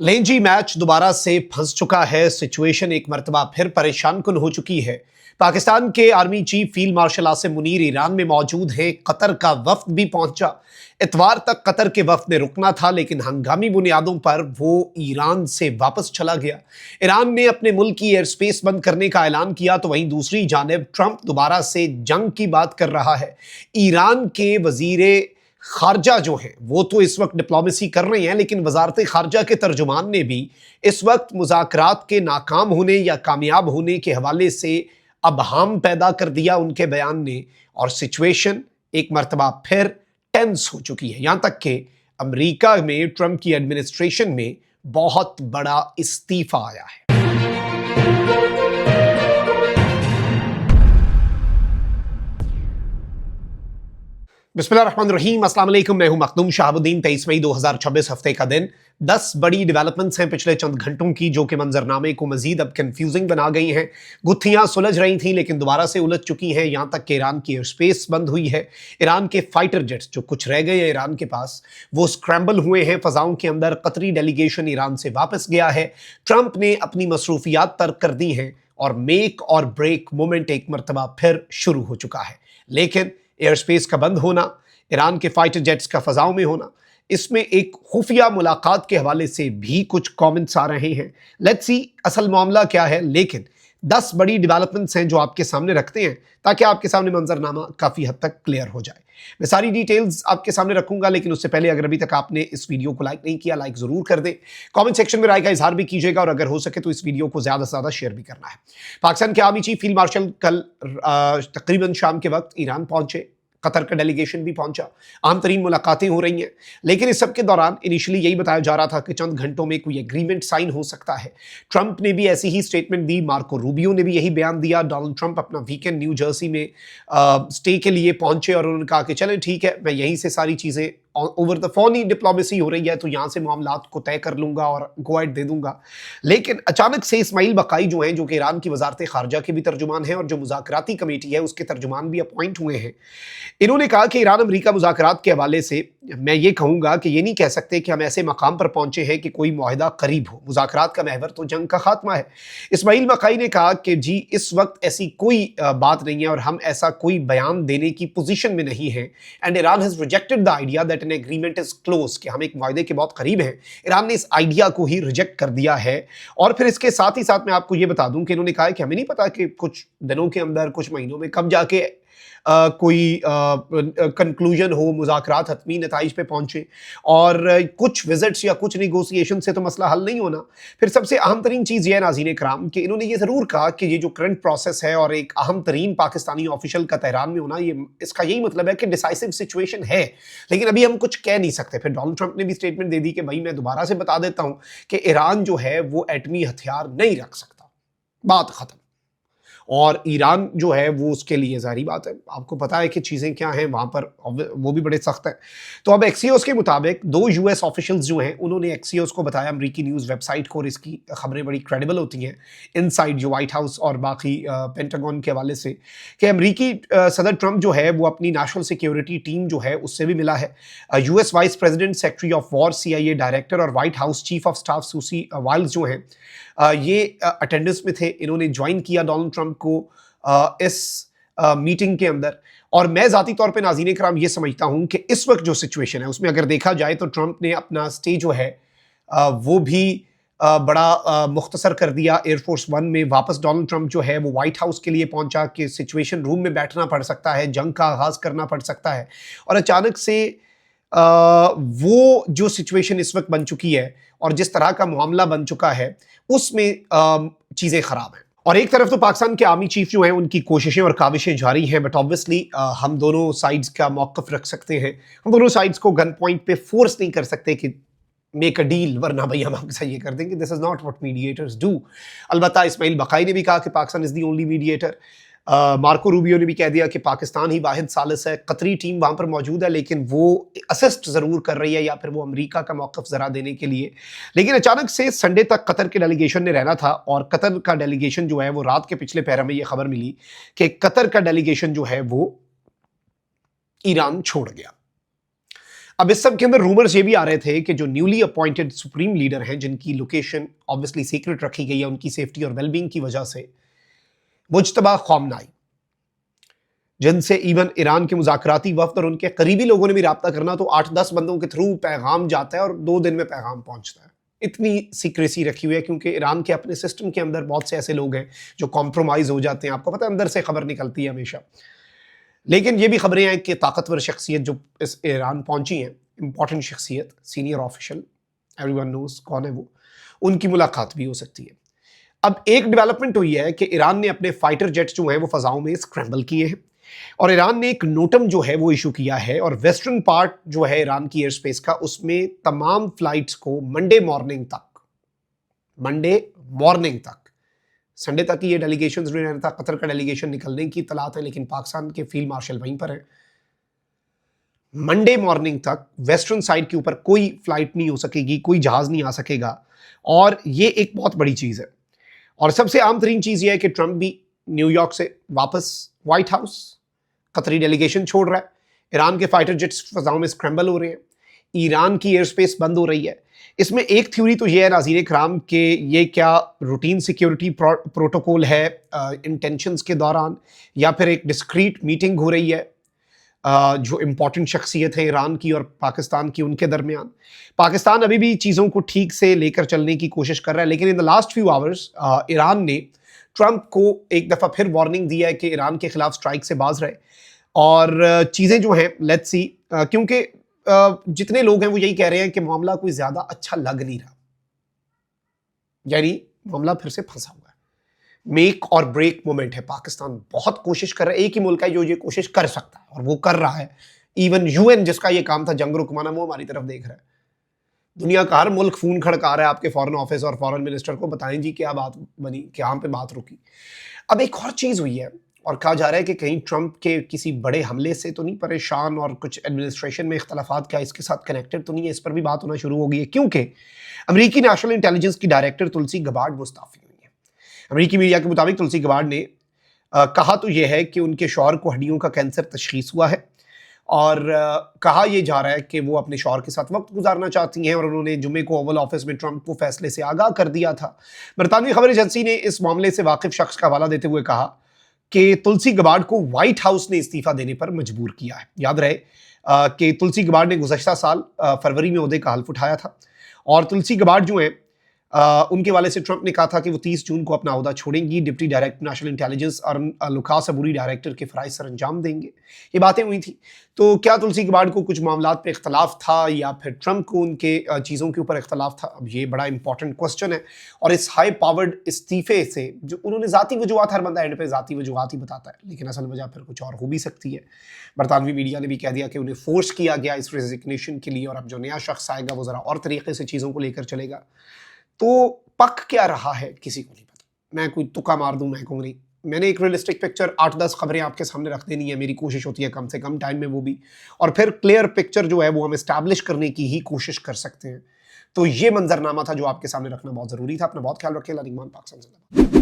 लेंजी match दोबारा से फंस चुका है। सिचुएशन एक मर्तबा फिर परेशान कुन हो चुकी है। पाकिस्तान के army chief field marshal Asim Munir Iran में मौजूद हैं। कतर का वफ्द भी पहुंचा। इतवार तक कतर के वफ्द ने रुकना था, लेकिन हंगामी बुनियादों पर वो ईरान से वापस चला गया। ईरान ने अपने मुल्क की एयर स्पेस बंद करने का ऐलान किया, तो वहीं दूसरी जानिब ट्रंप दोबारा से जंग की बात कर रहा है। ईरान के वजीरे खारजा जो है वो तो इस वक्त डिप्लोमेसी कर रहे हैं, लेकिन वजारत खारजा के तर्जुमान ने भी इस वक्त मुज़ाकरात के नाकाम होने या कामयाब होने के हवाले से अबहाम पैदा कर दिया उनके बयान ने, और सिचुएशन एक मरतबा फिर टेंस हो चुकी है। यहां तक कि अमेरिका में ट्रंप की एडमिनिस्ट्रेशन में बहुत बड़ा इस्तीफा आया है। बिस्मिल्लाहिर्रहमानिर्रहीम, अस्सलाम वालेकुम। मैं हूं मखदूम शहाबुद्दीन। 23 मई 2026 हफ्ते का दिन। 10 बड़ी डेवलपमेंट्स हैं पिछले चंद घंटों की, जो कि मंजरनामे को मजीद अब कंफ्यूजिंग बना गई हैं। गुत्थियां सुलझ रही थी, लेकिन दोबारा से उलझ चुकी हैं। यहां तक कि ईरान की एयर स्पेस बंद हुई है। ईरान के फाइटर जेट्स जो कुछ रह गए हैं ईरान के पास, वो स्क्रैम्बल हुए हैं फजाओं के अंदर। कतरी डेलीगेशन ईरान से वापस गया है। ट्रंप ने अपनी मसरूफियात तर्क कर दी हैं और मेक और ब्रेक मोमेंट एक मरतबा फिर शुरू हो चुका है। लेकिन एयर स्पेस का बंद होना, ईरान के फाइटर जेट्स का फजाओं में होना, इसमें एक खुफिया मुलाकात के हवाले से भी कुछ कमेंट्स आ रहे हैं। लेट्स सी असल मामला क्या है। लेकिन 10 बड़ी डेवलपमेंट्स हैं जो आपके सामने रखते हैं, ताकि आपके सामने मंजरनामा काफ़ी हद तक क्लियर हो जाए। मैं सारी डिटेल्स आपके सामने रखूंगा, लेकिन उससे पहले अगर अभी तक आपने इस वीडियो को लाइक नहीं किया, लाइक ज़रूर कर दें। कमेंट सेक्शन में राय का इजहार भी कीजिएगा, और अगर हो सके तो इस वीडियो को ज़्यादा से ज़्यादा शेयर भी करना है। पाकिस्तान के आर्मी चीफ फील्ड मार्शल कल तकरीबन शाम के वक्त ईरान पहुंचे। कतर का डेलीगेशन भी पहुंचा। आम तरीन मुलाकातें हो रही हैं, लेकिन इस सब के दौरान इनिशियली यही बताया जा रहा था कि चंद घंटों में कोई एग्रीमेंट साइन हो सकता है। ट्रंप ने भी ऐसी ही स्टेटमेंट दी, मार्को रूबियो ने भी यही बयान दिया। डोनाल्ड ट्रंप अपना वीकेंड न्यू जर्सी में स्टे के लिए पहुंचे, और उन्होंने कहा कि चलें ठीक है, मैं यहीं से सारी चीज़ें over the phone he diplomacy हो रही है, तो यहां से मामलात को तय कर लूंगा और गो अहेड दे दूंगा। लेकिन अचानक से इस्माइल बकाई जो हैं, जो कि ईरान की वजारत खारजा के भी तर्जुमान हैं और जो मुज़ाकराती कमेटी है उसके तर्जुमान भी अपॉइंट हुए हैं, इन्होंने कहा कि ईरान अमेरिका मुज़ाकरात के हवाले से मैं ये कहूंगा कि ये नहीं कह सकते कि हम ऐसे मकाम पर पहुंचे हैं कि कोई मुआहिदा करीब हो। मुज़ाकरात का महवर तो जंग का खात्मा है। इस्माइल बकाई ने कहा कि जी इस वक्त ऐसी कोई बात नहीं है और हम ऐसा कोई बयान देने की पोजीशन में नहीं है। And Iran has rejected the idea that an agreement is close, कि हम एक मुआहिदे के बहुत करीब हैं। ईरान ने इस आइडिया को ही रिजेक्ट कर दिया है। और फिर इसके साथ ही साथ मैं आपको ये बता दूं कि इन्होंने कहा कि हमें नहीं पता कि कुछ दिनों के अंदर, कुछ महीनों में कब जाके कोई कंक्लूजन हो, मुज़ाकरात हतमी नताइज पे पहुंचे, और कुछ विजिट्स या कुछ निगोसिएशन से तो मसला हल नहीं होना। फिर सबसे अहम तरीन चीज़ यह है नाज़रीन कराम कि इन्होंने ये ज़रूर कहा कि ये जो करंट प्रोसेस है और एक अहम तरीन पाकिस्तानी ऑफिशियल का तेहरान में होना, ये इसका यही मतलब है कि डिसाइसिव सिचुएशन है, लेकिन अभी हम कुछ कह नहीं सकते। फिर डोनाल्ड ट्रंप ने भी स्टेटमेंट दे दी कि भाई मैं दोबारा से बता देता हूँ कि ईरान जो है वो एटमी हथियार नहीं रख सकता, बात ख़त्म। और ईरान जो है वो उसके लिए जारी बात है, आपको पता है कि चीज़ें क्या हैं वहाँ पर, वो भी बड़े सख्त हैं। तो अब एक्सियोस के मुताबिक 2 यूएस ऑफिशियल्स जो हैं उन्होंने एक्सियोस को बताया, अमरीकी न्यूज़ वेबसाइट को, और इसकी खबरें बड़ी क्रेडिबल होती हैं इनसाइड जो व्हाइट हाउस और बाकी पेंटागन के हवाले से, कि अमरीकी सदर ट्रंप जो है वो अपनी नेशनल सिक्योरिटी टीम जो है उससे भी मिला है। US vice president, secretary of war, CIA director और White House chief of staff Susie Wiles जो हैं ये अटेंडेंस में थे। इन्होंने ज्वाइन किया डोनाल्ड ट्रंप को इस मीटिंग के अंदर। और मैं ज़ाती तौर पे नाज़रीन कराम ये समझता हूँ कि इस वक्त जो सिचुएशन है उसमें अगर देखा जाए तो ट्रंप ने अपना स्टे जो है वो भी बड़ा मुख्तसर कर दिया। एयरफोर्स 1 में वापस डोनाल्ड ट्रंप जो है वो व्हाइट हाउस के लिए पहुंचा कि सिचुएशन रूम में बैठना पड़ सकता है, जंग का आगाज़ करना पड़ सकता है। और अचानक से वो जो सिचुएशन इस वक्त बन चुकी है और जिस तरह का मामला बन चुका है उसमें चीज़ें ख़राब हैं। और एक तरफ तो पाकिस्तान के आर्मी चीफ जो हैं उनकी कोशिशें और काविशें जारी हैं, बट ऑब्वियसली हम दोनों साइड्स का मौक़िफ़ रख सकते हैं। हम दोनों साइड्स को गन पॉइंट पे फोर्स नहीं कर सकते कि मेक अ डील, वरना भाई हम आपके साथ ये कर देंगे। This is not what mediators do. अलबत्ता इस्माइल बकाई ने भी कहा कि Pakistan is the only mediator. Marco Rubio ने भी कह दिया कि पाकिस्तान ही वाहिद सालिस है। कतरी टीम वहाँ पर मौजूद है, लेकिन वो असिस्ट ज़रूर कर रही है, या फिर वो अमेरिका का मौक़िफ़ ज़रा देने के लिए। लेकिन अचानक से संडे तक कतर के डेलीगेशन ने रहना था, और कतर का डेलीगेशन जो है वो रात के पिछले पहर में ये खबर मिली कि कतर का डेलीगेशन जो है वो ईरान छोड़ गया। अब इस सब के अंदर रूमर्स ये भी आ रहे थे कि जो न्यूली अपॉइंटेड सुप्रीम लीडर हैं, जिनकी लोकेशन ऑब्वियसली सीक्रेट रखी गई है उनकी सेफ्टी और वेलबींग की वजह से, मुज्तबा ख़ामनेई, जिनसे इवन ईरान के मुज़ाकराती वफ़द और उनके करीबी लोगों ने भी राब्ता करना, तो 8-10 बंदों के थ्रू पैगाम जाता है और 2 दिन में पैगाम पहुंचता है। इतनी सीक्रेसी रखी हुई है क्योंकि ईरान के अपने सिस्टम के अंदर बहुत से ऐसे लोग हैं जो कॉम्प्रोमाइज़ हो जाते हैं। आपको पता है, अंदर से खबर निकलती है हमेशा। लेकिन ये भी खबरें हैं कि ताकतवर शख्सियत जो इस ईरान पहुंची हैं, इंपॉर्टेंट शख्सियत, सीनियर ऑफिशियल, एवरीवन नोज कौन है वो, उनकी मुलाकात भी हो सकती है। अब एक डेवलपमेंट हुई है कि ईरान ने अपने फाइटर जेट्स जो हैं वो फ़ज़ाओं में स्क्रैम्बल किए हैं और ईरान ने एक नोटम जो है वो इशू किया है और वेस्टर्न पार्ट जो है ईरान की एयर स्पेस का, उसमें तमाम फ्लाइट्स को मंडे मॉर्निंग तक, संडे तक ही ये डेलीगेशन जो रहना था, कतर का डेलीगेशन निकलने की इत्तलात है, लेकिन पाकिस्तान के फील्ड मार्शल वहीं पर है। मंडे मॉर्निंग तक वेस्टर्न साइड के ऊपर कोई फ्लाइट नहीं हो सकेगी, कोई जहाज नहीं आ सकेगा और ये एक बहुत बड़ी चीज़ है। और सबसे आम तरीन चीज़ ये है कि ट्रंप भी न्यूयॉर्क से वापस व्हाइट हाउस कतरी डेलीगेशन छोड़ रहा है, ईरान के फाइटर जेट्स फ़ज़ाओं में स्क्रैम्बल हो रहे हैं, ईरान की एयर स्पेस बंद हो रही है। इसमें एक थ्योरी तो ये है नाज़रीन कराम कि ये क्या रूटीन सिक्योरिटी प्रोटोकॉल है इंटेंशंस के दौरान, या फिर एक डिस्क्रीट मीटिंग हो रही है जो इम्पॉर्टेंट शख्सियत है ईरान की और पाकिस्तान की, उनके दरमियान। पाकिस्तान अभी भी चीज़ों को ठीक से लेकर चलने की कोशिश कर रहा है, लेकिन in the last few hours Iran ने ट्रंप को एक दफ़ा फिर वार्निंग दिया है कि ईरान के खिलाफ स्ट्राइक से बाज रहे और चीज़ें जो हैं लेट्स सी, क्योंकि जितने लोग हैं वो यही कह रहे हैं कि मामला कोई ज़्यादा अच्छा लग नहीं रहा, यानी मामला फिर से फंसा हुआ है। मेक और ब्रेक मोमेंट है, पाकिस्तान बहुत कोशिश कर रहा है, एक ही मुल्क है जो ये कोशिश कर सकता है और वो कर रहा है। इवन यूएन जिसका ये काम था जंग रुकवाना, वो हमारी तरफ देख रहा है। दुनिया का हर मुल्क फ़ोन खड़का रहा है आपके फॉरेन ऑफिस और फॉरेन मिनिस्टर को, बताएं जी क्या बात बनी, क्या पे बात रुकी। अब एक और चीज़ हुई है और कहा जा रहा है कि कहीं ट्रंप के किसी बड़े हमले से तो नहीं परेशान और कुछ एडमिनिस्ट्रेशन में इख्तलाफात क्या इसके साथ कनेक्टेड तो नहीं है, इस पर भी बात होना शुरू हो गई है क्योंकि अमेरिकी नेशनल इंटेलिजेंस की डायरेक्टर तुलसी गबार्ड मुस्ताफ़ी हुई है। अमेरिकी मीडिया के मुताबिक तुलसी गबार्ड ने कहा तो यह है कि उनके शौहर को हड्डियों का कैंसर तशखीस हुआ है और कहा यह जा रहा है कि वो अपने शौहर के साथ वक्त गुजारना चाहती हैं और उन्होंने जुमे को ओवल ऑफिस में ट्रंप को फैसले से आगाह कर दिया था। बरतानवी खबर एजेंसी ने इस मामले से वाकिफ शख्स का हवाला देते हुए कहा कि तुलसी गबार्ड को व्हाइट हाउस ने इस्तीफा देने पर मजबूर किया है। याद रहे कि तुलसी गबार्ड ने गुज़श्ता साल फरवरी में ओहदे का हल्फ उठाया था और तुलसी गबार्ड जो है उनके वाले से ट्रंप ने कहा था कि वो 30 जून को अपना ओहदा छोड़ेंगी, डिप्टी डायरेक्टर नेशनल इंटेलिजेंस और लुकास अबूरी डायरेक्टर के फ़राइज़ सर अंजाम देंगे। ये बातें हुई थी। तो क्या तुलसी गबार्ड को कुछ मामलात पे इख्तलाफ था या फिर ट्रंप को उनके चीज़ों के ऊपर इख्तलाफ था? अब ये बड़ा इंपॉर्टेंट क्वेश्चन है और इस हाई पावर्ड इस्तीफ़े से जो उन्होंने ज़ाती वजूहात, हर बंदा एंड पे ज़ाती वजूहात ही बताता है, लेकिन असल वजह फिर कुछ और हो भी सकती है। बरतानवी मीडिया ने भी कह दिया कि उन्हें फोर्स किया गया इस रेजिग्नेशन के लिए और अब जो नया शख्स आएगा वो ज़रा और तरीके से चीज़ों को लेकर चलेगा। तो पक क्या रहा है किसी को नहीं पता। मैं कोई तुक्का मार दूं, मैं कहूँ नहीं। मैंने एक रियलिस्टिक पिक्चर 8-10 खबरें आपके सामने रख देनी है, मेरी कोशिश होती है कम से कम टाइम में वो भी, और फिर क्लियर पिक्चर जो है वो हम एस्टैब्लिश करने की ही कोशिश कर सकते हैं। तो ये मंजरनामा था जो आपके सामने रखना बहुत ज़रूरी था। अपना बहुत ख्याल रखिए। पाकिस्तान जिंदाबाद।